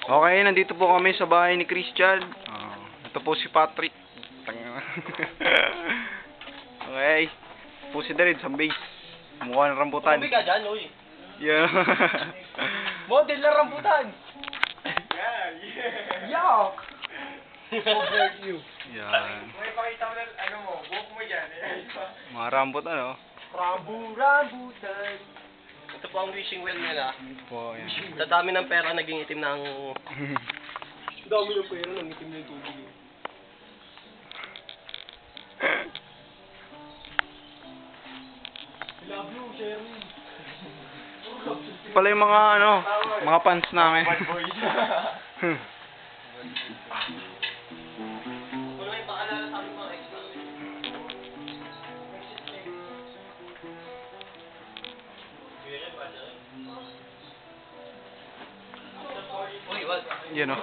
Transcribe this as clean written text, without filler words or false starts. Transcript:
Okay, nandito po kami sa bahay ni Christian. Ito po si Patrick. Okay. Po si Darid sa base. Mukha ng rambutan. Sabi ka dyan, oy. Yeah. Model na rambutan. Yuck! Over you. Yan. May pakita mo na, ano mo, buhok mo dyan. Mga rambutan, oh. Rambutan. Ito po ang wishing well nila. Po, yan. Sa dami ng pera, naging itim na ang... dami ng pera, nang itim na yung tubig. Love you, Sherry. Pala yung mga, ano, mga fans namin. Bad boys. Wala may paalala sa aming mga ex namin. Uy, wag. Yun, oh.